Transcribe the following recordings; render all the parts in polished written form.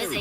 What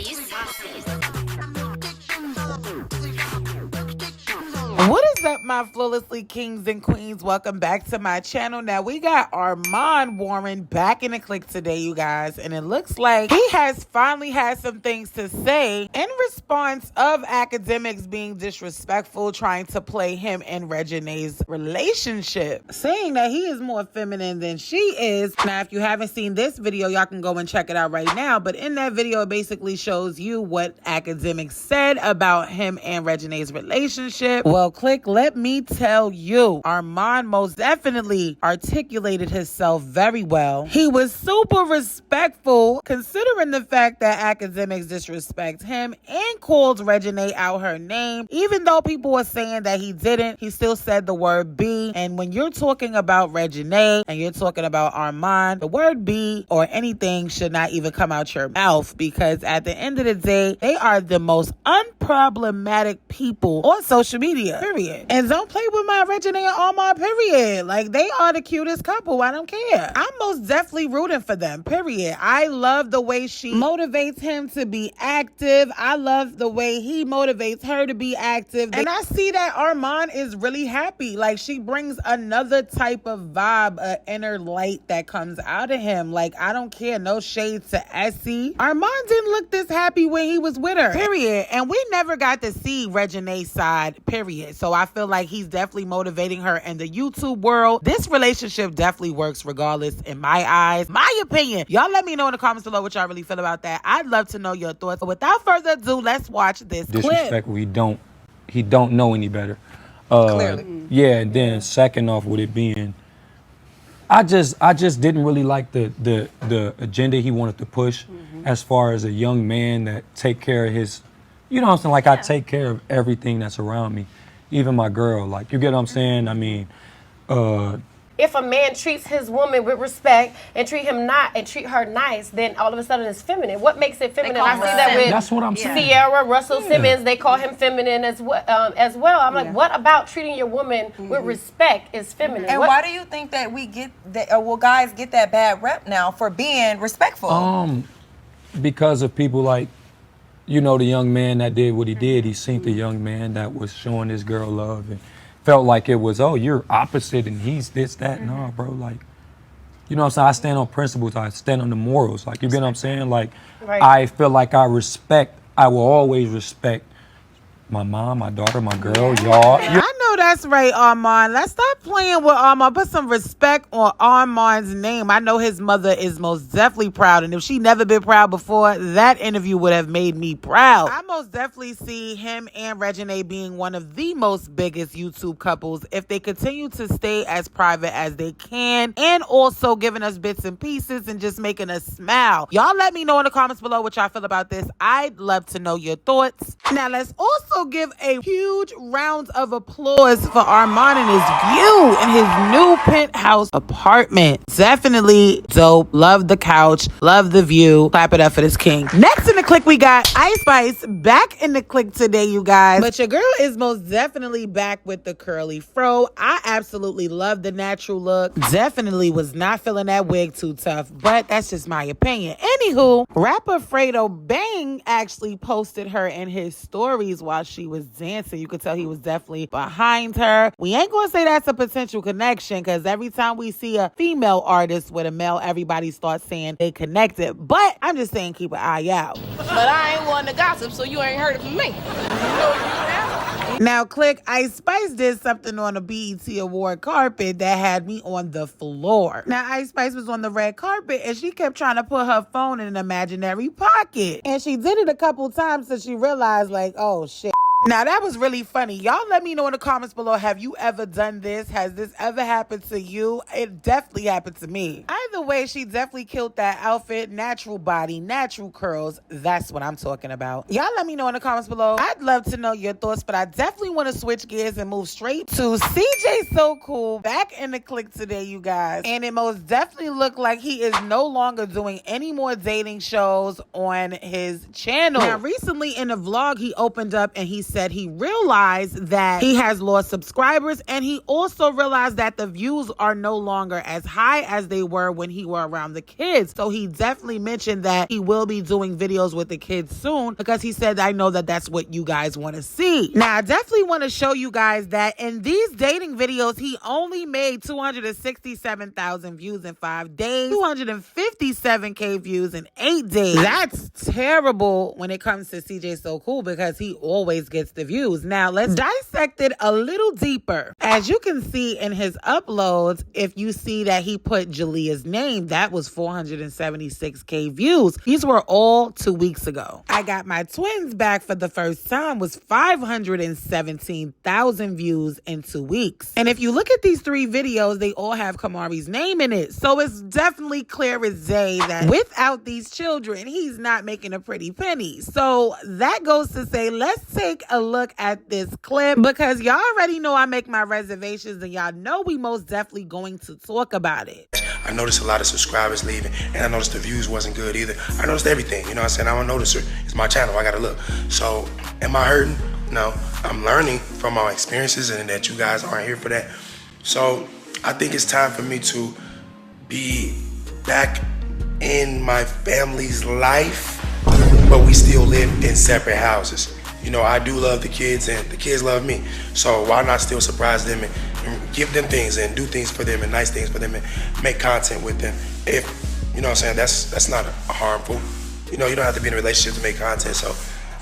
is up, my flawlessly kings and queens? Welcome back to my channel. Now, we got Armon Warren back in the click today, you guys. And it looks like he has finally had some things to say in response of Akademiks being disrespectful, trying to play him and Regine's relationship, saying that he is more feminine than she is. Now, if you haven't seen this video, y'all can go and check it out right now. But in that video, it basically shows you what Akademiks said about him and Regine's relationship. Well, click, let me tell you, Armon most definitely articulated himself very well. He was super respectful considering the fact that Akademiks disrespect him and called Regine out her name. Even though people were saying that he didn't, he still said the word B. And when you're talking about Regine and you're talking about Armon, the word B or anything should not even come out your mouth, because at the end of the day, they are the most unproblematic people on social media. Period. And don't play with my Regine and Armon, period. Like, they are the cutest couple. I don't care. I'm most definitely rooting for them, period. I love the way she motivates him to be active. I love the way he motivates her to be active. And I see that Armon is really happy. Like, she brings another type of vibe, an inner light that comes out of him. Like, I don't care. No shade to Essie. Armon didn't look this happy when he was with her, period. And we never got to see Regine's side, period. So I feel like he's definitely motivating her in the YouTube world. This relationship definitely works regardless in my eyes. My opinion. Y'all let me know in the comments below what y'all really feel about that. I'd love to know your thoughts. So without further ado, let's watch this Disrespectful. clip. He don't know any better. Clearly. Yeah, and then second off with it being, I just didn't really like the agenda he wanted to push as far as a young man that take care of his, you know what I'm saying? Like, I take care of everything that's around me. Even my girl, like, you get what I'm saying? I mean, if a man treats his woman with respect and treat her nice, then all of a sudden it's feminine. What makes it feminine? I see that with that's what I'm saying. Sierra Russell Simmons. They call him feminine as well. I'm like, what about treating your woman with respect is feminine? And why do you think that we get that? Guys get that bad rep now for being respectful? Because of people like, you know, the young man that did what he did. He seen the young man that was showing this girl love and felt like it was, oh, you're opposite and he's this, that. No, bro, like, you know what I'm saying? I stand on principles. I stand on the morals. Like, you get what I'm saying? Like, I feel like I will always respect my mom, my daughter, my girl, y'all. I know that's right, Armon. Let's stop playing with Armon. Put some respect on Armon's name. I know his mother is most definitely proud, and if she never been proud before, that interview would have made me proud. I most definitely see him and Regine being one of the most biggest YouTube couples if they continue to stay as private as they can, and also giving us bits and pieces and just making us smile. Y'all let me know in the comments below what y'all feel about this. I'd love to know your thoughts. Now, let's also give a huge round of applause for Armon and his view in his new penthouse apartment. Definitely dope. Love the couch. Love the view. Clap it up for this king. Next in the click, we got IceSpice back in the click today, you guys. But your girl is most definitely back with the curly fro. I absolutely love the natural look. Definitely was not feeling that wig too tough, but that's just my opinion. Anywho, rapper FredoBang actually posted her in his stories while she was dancing. You could tell he was definitely behind her. We ain't gonna say that's a potential connection, because every time we see a female artist with a male, everybody starts saying they connected. But I'm just saying, keep an eye out. But I ain't one to gossip, so you ain't heard it from me. Now, click, IceSpice did something on a BET award carpet that had me on the floor. Now, IceSpice was on the red carpet and she kept trying to put her phone in an imaginary pocket. And she did it a couple times till she realized, like, oh shit. Now, that was really funny. Y'all let me know in the comments below, have you ever done this? Has this ever happened to you? It definitely happened to me. Either way, she definitely killed that outfit. Natural body, natural curls. That's what I'm talking about. Y'all let me know in the comments below. I'd love to know your thoughts, but I definitely want to switch gears and move straight to CjSoCool back in the click today, you guys. And it most definitely looked like he is no longer doing any more dating shows on his channel. Now, recently in a vlog, he opened up and he said said he realized that he has lost subscribers, and he also realized that the views are no longer as high as they were when he were around the kids. So he definitely mentioned that he will be doing videos with the kids soon, because he said, I know that that's what you guys want to see. Now, I definitely want to show you guys that in these dating videos, he only made 267,000 views in 5 days, 257K views in 8 days. That's terrible when it comes to CjSoCool, because he always gets the views. Now, let's dissect it a little deeper. As you can see in his uploads, if you see that he put Jalea's name, that was 476K views. These were all 2 weeks ago. I Got My Twins Back for the first time was 517,000 views in 2 weeks. And if you look at these 3 videos, they all have Kamari's name in it. So it's definitely clear as day that without these children, he's not making a pretty penny. So that goes to say, let's take a look at this clip, because y'all already know I make my reservations, and y'all know we most definitely going to talk about it. I noticed a lot of subscribers leaving, and I noticed the views wasn't good either. I noticed everything, you know what I'm saying? I'm a noticer. It's my channel, I gotta look. So, am I hurting? No, I'm learning from my experiences, and that you guys aren't here for that. So, I think it's time for me to be back in my family's life, but we still live in separate houses. You know, I do love the kids, and the kids love me. So why not still surprise them and give them things and do things for them and nice things for them and make content with them? If, you know what I'm saying, that's not harmful. You know, you don't have to be in a relationship to make content. So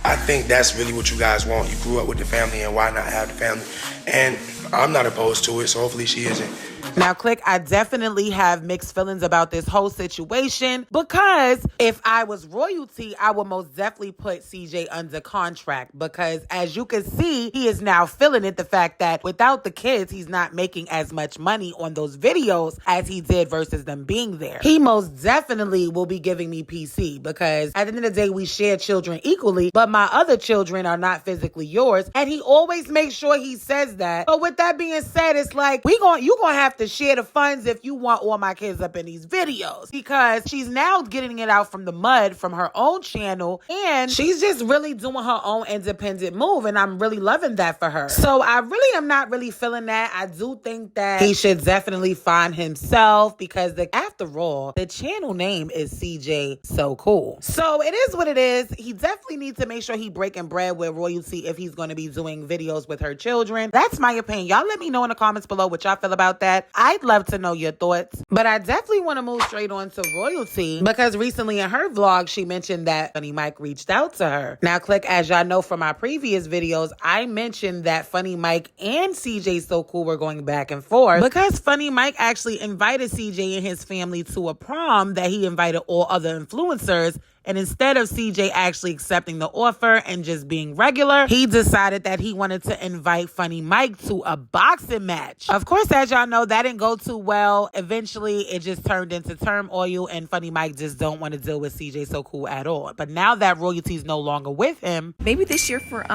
I think that's really what you guys want. You grew up with the family, and why not have the family? And I'm not opposed to it, so hopefully she isn't. Now, Click, I definitely have mixed feelings about this whole situation, because if I was royalty, I would most definitely put CJ under contract, because as you can see, he is now feeling it, the fact that without the kids, he's not making as much money on those videos as he did versus them being there. He most definitely will be giving me PC, because at the end of the day, we share children equally, but my other children are not physically yours, and he always makes sure he says that. So with that being said, it's like, you gonna have to share the funds if you want all my kids up in these videos, because she's now getting it out from the mud from her own channel, and she's just really doing her own independent move, and I'm really loving that for her. So I really am not really feeling that. I do think that he should definitely find himself, because after all, the channel name is CjSoCool. So it is what it is. He definitely needs to make sure he breaking bread with royalty if he's going to be doing videos with her children. That's my opinion. Y'all let me know in the comments below what y'all feel about that. I'd love to know your thoughts, but I definitely want to move straight on to royalty, because recently in her vlog, she mentioned that Funny Mike reached out to her. Now, Click, as y'all know from my previous videos, I mentioned that Funny Mike and CjSoCool were going back and forth, because Funny Mike actually invited CJ and his family to a prom that he invited all other influencers. And instead of CJ actually accepting the offer and just being regular, he decided that he wanted to invite Funny Mike to a boxing match. Of course, as y'all know, that didn't go too well. Eventually, it just turned into turmoil, and Funny Mike just don't want to deal with CjSoCool at all. But now that royalty's no longer with him, maybe this year for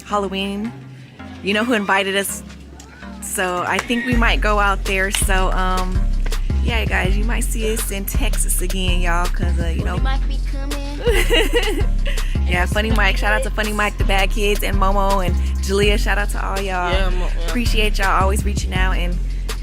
Halloween, you know who invited us, so I think we might go out there. So yeah, guys, you might see us in Texas again, y'all, because, you know. We might be coming. Yeah, Funny Mike. Shout out to Funny Mike, the Bad Kids, and Momo, and Jalea. Shout out to all y'all. Yeah. Appreciate y'all always reaching out and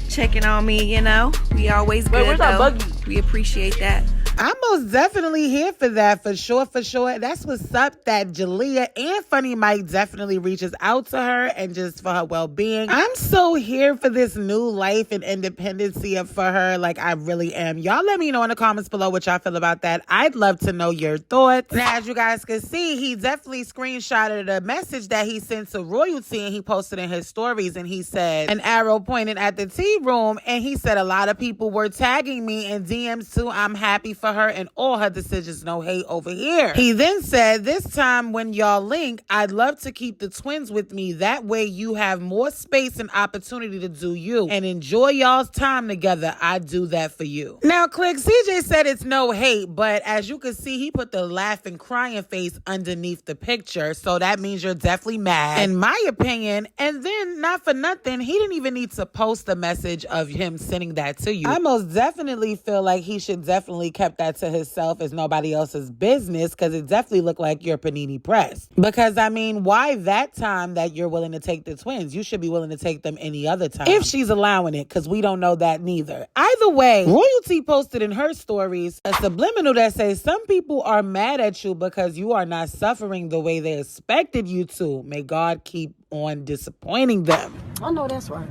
checking on me, you know. We always good, where's our buggy? We appreciate that. I'm most definitely here for that, for sure, for sure. That's what's up, that Jalea and Funny Mike definitely reaches out to her and just for her well-being. I'm so here for this new life and independency for her. Like, I really am. Y'all let me know in the comments below what y'all feel about that. I'd love to know your thoughts. Now, as you guys can see, he definitely screenshotted a message that he sent to royalty, and he posted in his stories, and he said, an arrow pointed at the tea room, and he said, a lot of people were tagging me in DMs too. I'm happy for her and all her decisions. No hate over here. He then said, this time when y'all link, I'd love to keep the twins with me. That way you have more space and opportunity to do you and enjoy y'all's time together. I do that for you. Now, Click, CJ said it's no hate, but as you can see, he put the laughing, crying face underneath the picture. So that means you're definitely mad, in my opinion. And then, not for nothing, he didn't even need to post the message of him sending that to you. I most definitely feel like he should definitely kept kept that to himself. It's nobody else's business, because it definitely looked like you're panini pressed. Because, I mean, why that time that you're willing to take the twins? You should be willing to take them any other time. If she's allowing it, because we don't know that neither. Either way, Royalty posted in her stories a subliminal that says some people are mad at you because you are not suffering the way they expected you to. May God keep on disappointing them. I know that's right.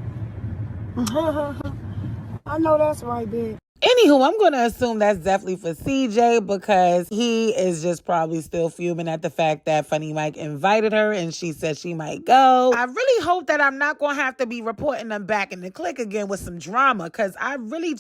I know that's right, bitch. Anywho, I'm going to assume that's definitely for CJ, because he is just probably still fuming at the fact that Funny Mike invited her and she said she might go. I really hope that I'm not going to have to be reporting them back in the clique again with some drama, because I really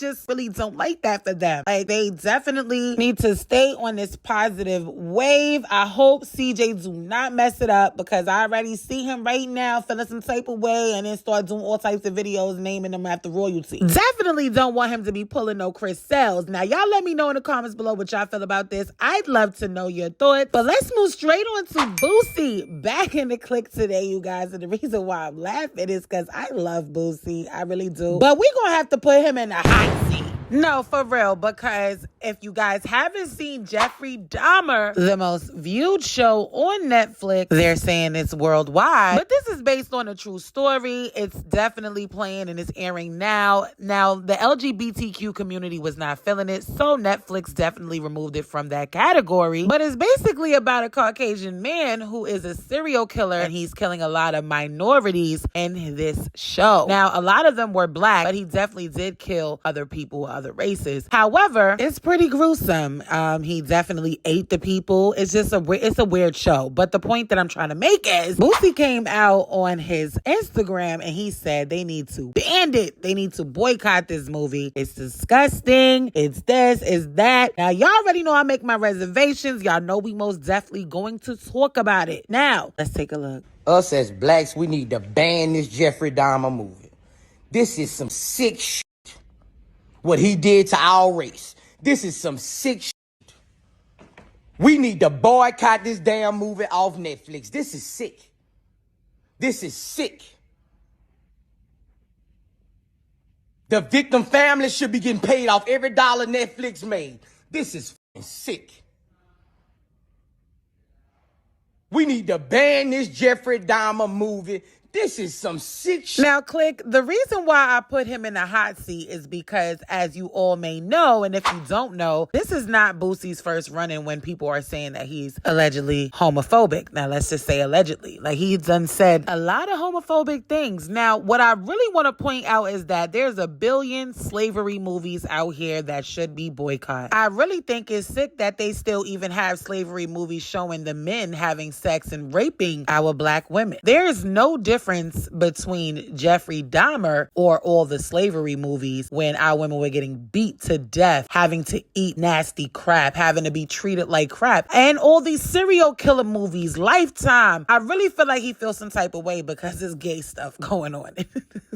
don't like that for them. Like, they definitely need to stay on this positive wave. I hope CJ do not mess it up, because I already see him right now feeling some type of way and then start doing all types of videos naming them after Royalty. Definitely don't want him to be pulling no Chris Sells. Now, y'all let me know in the comments below what y'all feel about this. I'd love to know your thoughts. But let's move straight on to Boosie back in the clique today, you guys. And the reason why I'm laughing is because I love Boosie. I really do. But we're going to have to put him in the hot seat. No, for real, because if you guys haven't seen Jeffrey Dahmer, the most viewed show on Netflix, they're saying it's worldwide. But this is based on a true story. It's definitely playing and it's airing now. Now, the LGBTQ community was not feeling it, so Netflix definitely removed it from that category. But it's basically about a Caucasian man who is a serial killer, and he's killing a lot of minorities in this show. Now, a lot of them were black, but he definitely did kill other people, other races. However, it's pretty gruesome. He definitely ate the people. It's just it's a weird show. But the point that I'm trying to make is Boosie came out on his Instagram and he said they need to ban it. They need to boycott this movie. It's disgusting. It's this, it's that. Now, y'all already know I make my reservations. Y'all know we most definitely going to talk about it. Now, let's take a look. Us as blacks, we need to ban this Jeffrey Dahmer movie. This is some sick shit. What he did to our race. This is some sick shit. We need to boycott this damn movie off Netflix. This is sick. This is sick. The victim family should be getting paid off every dollar Netflix made. This is f***ing sick. We need to ban this Jeffrey Dahmer movie. This is some sick shit. Now, click. The reason why I put him in the hot seat is because, as you all may know, and if you don't know, this is not Boosie's first run-in when people are saying that he's allegedly homophobic. Now, let's just say allegedly. Like, he's done said a lot of homophobic things. Now, what I really want to point out is that there's a billion slavery movies out here that should be boycotted. I really think it's sick that they still even have slavery movies showing the men having sex and raping our black women. There is no difference between Jeffrey Dahmer or all the slavery movies when our women were getting beat to death, having to eat nasty crap, having to be treated like crap, and all these serial killer movies, Lifetime. I really feel like he feels some type of way because there's gay stuff going on.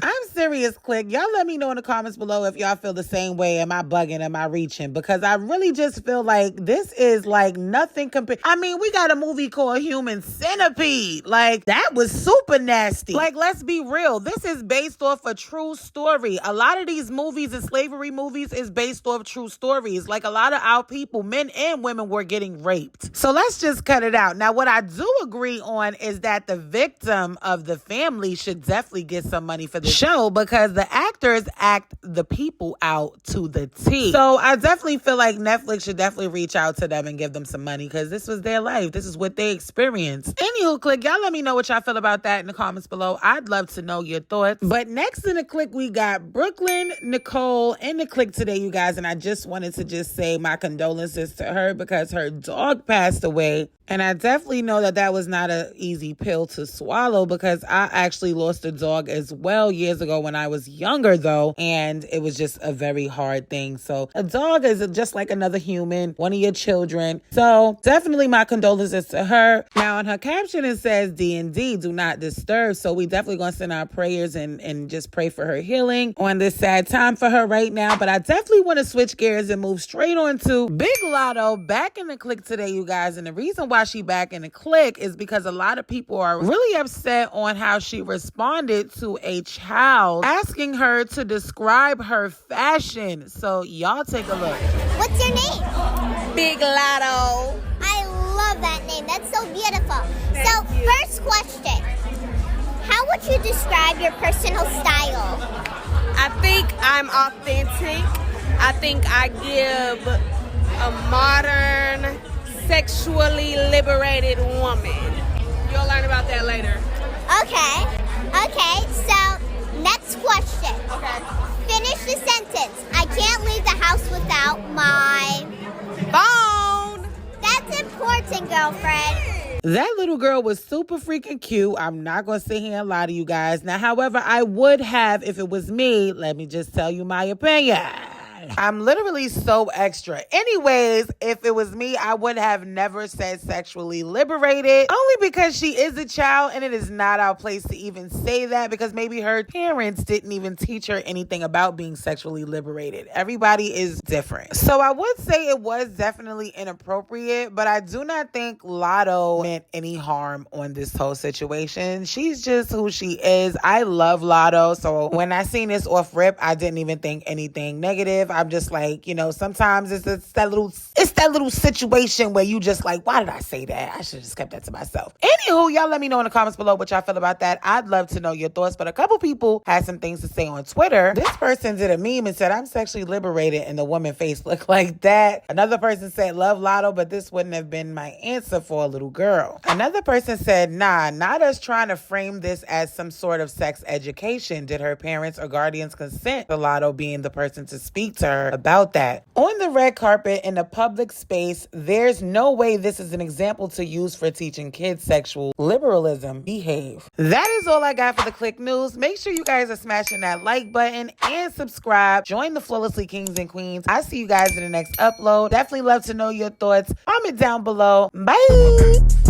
I'm serious, click. Y'all let me know in the comments below if y'all feel the same way. Am I bugging? Am I reaching? Because I really just feel like this is like nothing compared. I mean, we got a movie called Human Centipede. Like, that was super nasty. Like, let's be real. This is based off a true story. A lot of these movies and slavery movies is based off true stories. Like, a lot of our people, men and women, were getting raped. So let's just cut it out. Now, what I do agree on is that the victim of the family should definitely get some money for the show, because the actors act the people out to the T. So I definitely feel like Netflix should definitely reach out to them and give them some money, because this was their life. This is what they experienced. Anywho, click, y'all let me know what y'all feel about that in the comments below. I'd love to know your thoughts. But next in the clique, we got Brooklyn Nicole in the clique today, you guys. And I just wanted to just say my condolences to her because her dog passed away. And I definitely know that that was not an easy pill to swallow, because I actually lost a dog as well years ago when I was younger, though. And it was just a very hard thing. So a dog is just like another human, one of your children. So definitely my condolences to her. Now, in her caption, it says D&D, do not disturb. So we definitely going to send our prayers and just pray for her healing on this sad time for her right now. But I definitely want to switch gears and move straight on to Big Latto back in the clique today, you guys. And the reason why why she back in the clique is because a lot of people are really upset on how she responded to a child asking her to describe her fashion. So y'all take a look. What's your name? Big Latto. I love that name. That's so beautiful. First question. How would you describe your personal style? I think I'm authentic. I think I give a modern, sexually liberated woman. You'll learn about that later. Okay, so next question. Okay. Finish the sentence. I can't leave the house without my Phone. That's important, girlfriend. That little girl was super freaking cute. I'm not going to sit here and lie to you guys. Now, however, I would have, if it was me, let me just tell you my opinion. I'm literally so extra. Anyways, if it was me, I would have never said sexually liberated, only because she is a child and it is not our place to even say that, because maybe her parents didn't even teach her anything about being sexually liberated. Everybody is different. So I would say it was definitely inappropriate, but I do not think Latto meant any harm on this whole situation. She's just who she is. I love Latto. So when I seen this off rip, I didn't even think anything negative. I'm just like, you know, sometimes it's that little situation where you just like, why did I say that? I should have just kept that to myself. Anywho, y'all let me know in the comments below what y'all feel about that. I'd love to know your thoughts, but a couple people had some things to say on Twitter. This person did a meme and said, I'm sexually liberated, and the woman face looked like that. Another person said, love Latto, but this wouldn't have been my answer for a little girl. Another person said, nah, not us trying to frame this as some sort of sex education. Did her parents or guardians consent to Latto being the person to speak to her about that? On the red carpet in a public space, there's no way this is an example to use for teaching kids sexual liberalism. Behave. That is all I got for the Click News. Make sure you guys are smashing that like button and subscribe. Join the Flawlessly Kings and Queens. I see you guys in the next upload. Definitely love to know your thoughts. Comment down below. Bye.